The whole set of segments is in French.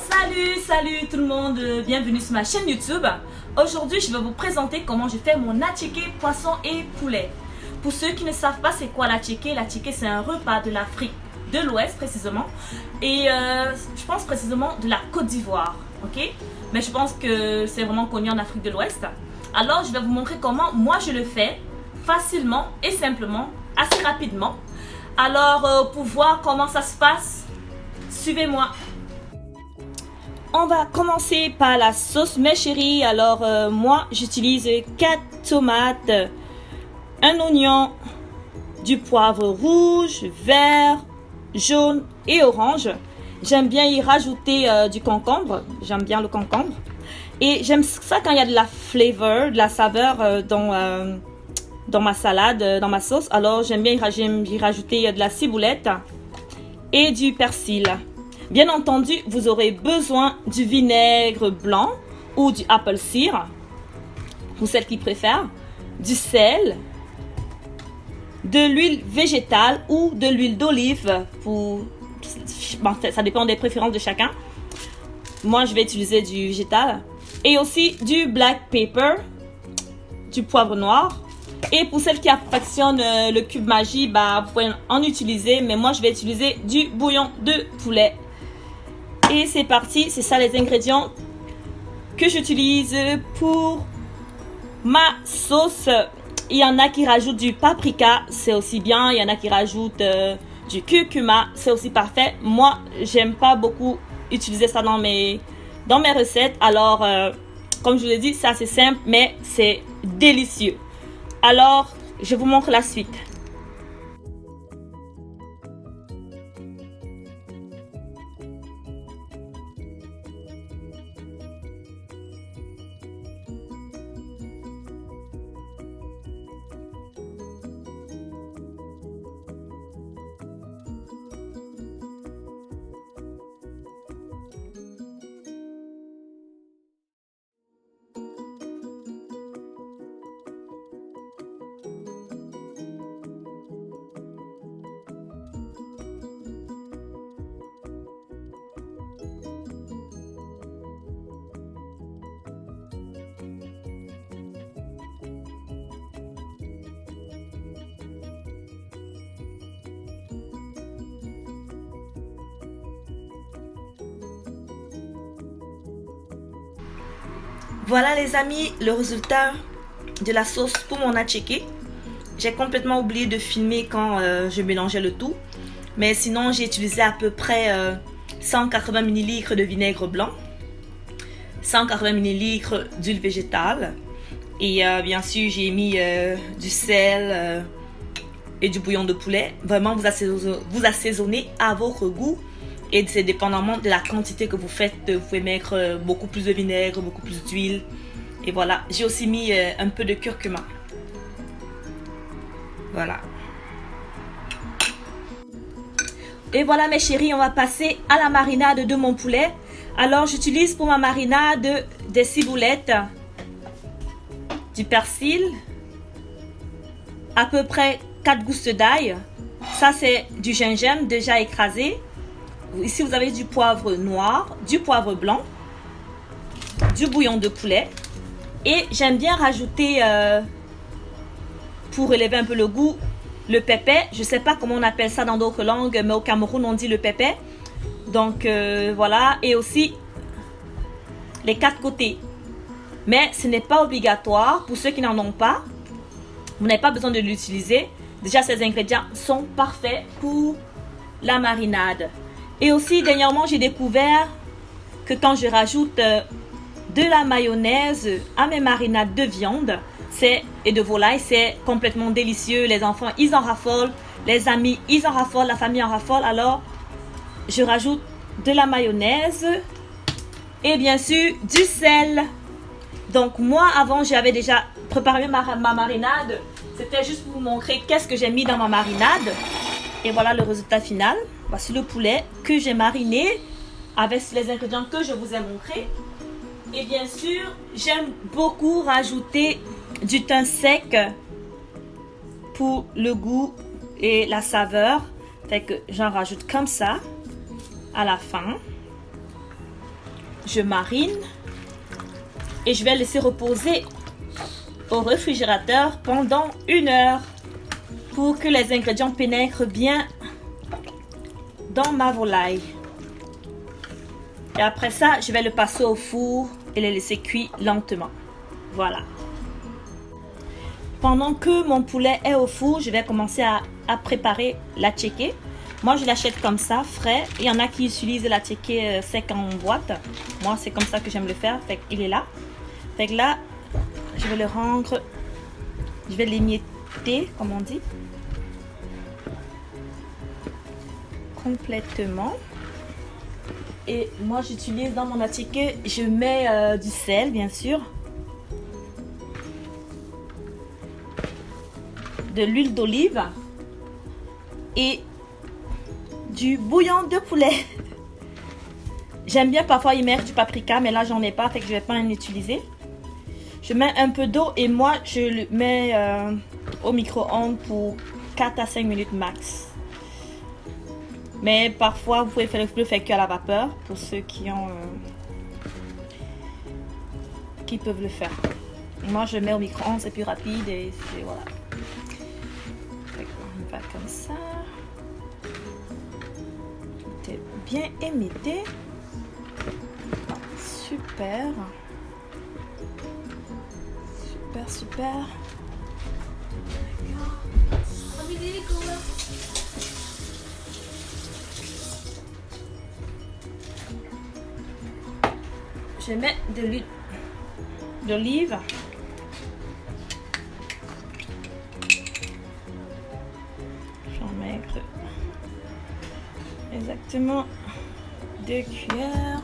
Salut tout le monde, bienvenue sur ma chaîne YouTube. Aujourd'hui je vais vous présenter comment je fais mon attiéké poisson et poulet. Pour ceux qui ne savent pas c'est quoi l'attiéké c'est un repas de l'Afrique de l'Ouest précisément. Et je pense précisément de la Côte d'Ivoire, ok. Mais je pense que c'est vraiment connu en Afrique de l'Ouest. Alors je vais vous montrer comment moi je le fais facilement et simplement, assez rapidement. Alors pour voir comment ça se passe, suivez-moi. On va commencer par la sauce mes chéris. Alors moi j'utilise 4 tomates, un oignon, du poivre rouge, vert, jaune et orange. J'aime bien y rajouter du concombre. J'aime bien le concombre. Et j'aime ça quand il y a de la flavor, de la saveur dans ma salade, dans ma sauce. Alors j'aime bien y rajouter de la ciboulette et du persil. Bien entendu, vous aurez besoin du vinaigre blanc ou du apple cider, pour celles qui préfèrent, du sel, de l'huile végétale ou de l'huile d'olive, bon, ça dépend des préférences de chacun. Moi, je vais utiliser du végétal. Et aussi du black pepper, du poivre noir. Et pour celles qui affectionnent le cube magie, vous pouvez en utiliser, mais moi, je vais utiliser du bouillon de poulet. Et c'est parti, c'est ça les ingrédients que j'utilise pour ma sauce. Il y en a qui rajoutent du paprika, c'est aussi bien. Il y en a qui rajoutent du curcuma, c'est aussi parfait. Moi, j'aime pas beaucoup utiliser ça dans mes recettes. Alors, comme je vous l'ai dit, c'est assez simple, mais c'est délicieux. Alors, je vous montre la suite. Voilà les amis, le résultat de la sauce pour mon attiéké. J'ai complètement oublié de filmer quand je mélangeais le tout. Mais sinon, j'ai utilisé à peu près 180 ml de vinaigre blanc, 180 ml d'huile végétale. Et bien sûr, j'ai mis du sel et du bouillon de poulet. Vraiment, vous assaisonnez à votre goût. Et c'est dépendamment de la quantité que vous faites. Vous pouvez mettre beaucoup plus de vinaigre, beaucoup plus d'huile. Et voilà. J'ai aussi mis un peu de curcuma. Voilà. Et voilà mes chéris, on va passer à la marinade de mon poulet. Alors j'utilise pour ma marinade des ciboulettes, du persil, à peu près 4 gousses d'ail. Ça c'est du gingembre déjà écrasé. Ici, vous avez du poivre noir, du poivre blanc, du bouillon de poulet. Et j'aime bien rajouter, pour élever un peu le goût, le pépé. Je ne sais pas comment on appelle ça dans d'autres langues, mais au Cameroun, on dit le pépé. Donc, voilà. Et aussi, les 4 côtés. Mais ce n'est pas obligatoire. Pour ceux qui n'en ont pas, vous n'avez pas besoin de l'utiliser. Déjà, ces ingrédients sont parfaits pour la marinade. Et aussi, dernièrement, j'ai découvert que quand je rajoute de la mayonnaise à mes marinades de viande et de volaille, c'est complètement délicieux. Les enfants, ils en raffolent. Les amis, ils en raffolent. La famille en raffole. Alors, je rajoute de la mayonnaise et bien sûr, du sel. Donc, moi, avant, j'avais déjà préparé ma marinade. C'était juste pour vous montrer qu'est-ce que j'ai mis dans ma marinade. Et voilà le résultat final. Voici le poulet que j'ai mariné avec les ingrédients que je vous ai montrés. Et bien sûr, j'aime beaucoup rajouter du thym sec pour le goût et la saveur. Fait que j'en rajoute comme ça à la fin. je marine et je vais laisser reposer au réfrigérateur pendant 1 heure pour que les ingrédients pénètrent bien dans ma volaille. Et après ça, je vais le passer au four et le laisser cuire lentement. Voilà. Pendant que mon poulet est au four, je vais commencer à préparer l'attiéké. Moi, je l'achète comme ça, frais. Il y en a qui utilisent l'attiéké sec en boîte. Moi, c'est comme ça que j'aime le faire. Fait qu'il est là. Fait que là, je vais le rendre, je vais l'émietter, comme on dit, complètement. Et moi, j'utilise dans mon attiéké, je mets du sel, bien sûr, de l'huile d'olive et du bouillon de poulet. J'aime bien parfois y mettre du paprika, mais là, j'en ai pas, fait que je vais pas en utiliser. Je mets un peu d'eau et moi, je le mets au micro-ondes pour 4 à 5 minutes max. Mais parfois, vous pouvez le faire cuire à la vapeur pour ceux qui peuvent le faire. Moi, je le mets au micro-ondes, c'est plus rapide et voilà. On va comme ça. Tout est bien émietté. Super. Super. Je mets de l'huile d'olive. J'en mets exactement 2 cuillères.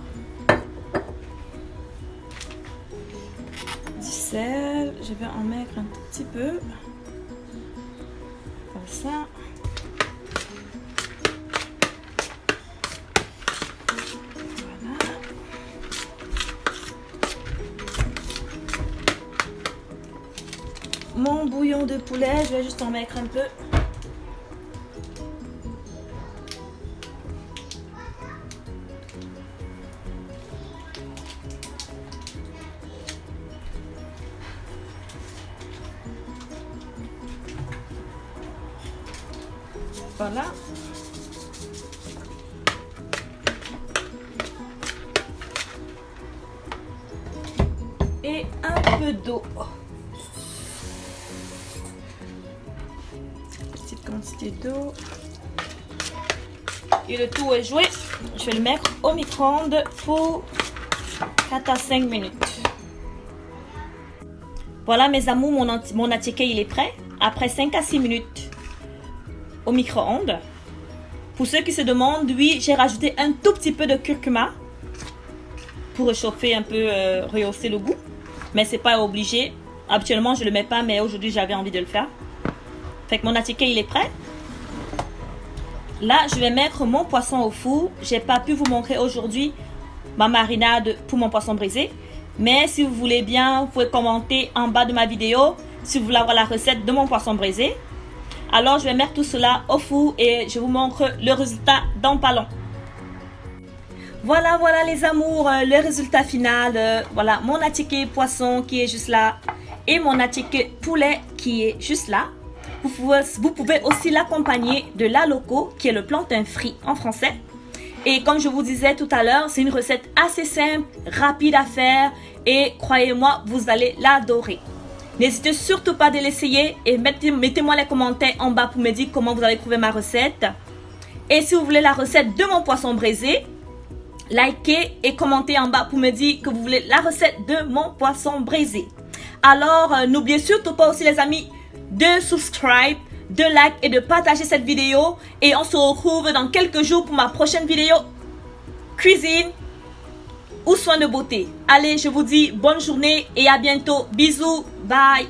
Sel, je vais en mettre un tout petit peu comme ça. Voilà. Mon bouillon de poulet, je vais juste en mettre un peu. Voilà. Et un peu d'eau. Petite quantité d'eau. Et le tout est joué. Je vais le mettre au micro-ondes pour 4 à 5 minutes. Voilà mes amours, mon attiéké il est prêt. Après 5 à 6 minutes au micro-ondes. Pour ceux qui se demandent, oui, j'ai rajouté un tout petit peu de curcuma pour réchauffer un peu, rehausser le goût. Mais c'est pas obligé. Habituellement, je le mets pas, mais aujourd'hui, j'avais envie de le faire. Fait que mon attiéké, il est prêt. Là, je vais mettre mon poisson au four. J'ai pas pu vous montrer aujourd'hui ma marinade pour mon poisson brisé. Mais si vous voulez bien, vous pouvez commenter en bas de ma vidéo si vous voulez avoir la recette de mon poisson brisé. Alors, je vais mettre tout cela au four et je vous montre le résultat dans pas long. Voilà les amours, le résultat final. Voilà, mon attiéké poisson qui est juste là et mon attiéké poulet qui est juste là. Vous pouvez aussi l'accompagner de la loco qui est le plantain frit en français. Et comme je vous disais tout à l'heure, c'est une recette assez simple, rapide à faire et croyez-moi, vous allez l'adorer. N'hésitez surtout pas de l'essayer et mettez-moi les commentaires en bas pour me dire comment vous avez trouvé ma recette. Et si vous voulez la recette de mon poisson braisé, likez et commentez en bas pour me dire que vous voulez la recette de mon poisson braisé. Alors, n'oubliez surtout pas aussi les amis de subscribe, de like et de partager cette vidéo. Et on se retrouve dans quelques jours pour ma prochaine vidéo cuisine ou soins de beauté. Allez, je vous dis bonne journée et à bientôt. Bisous, bye.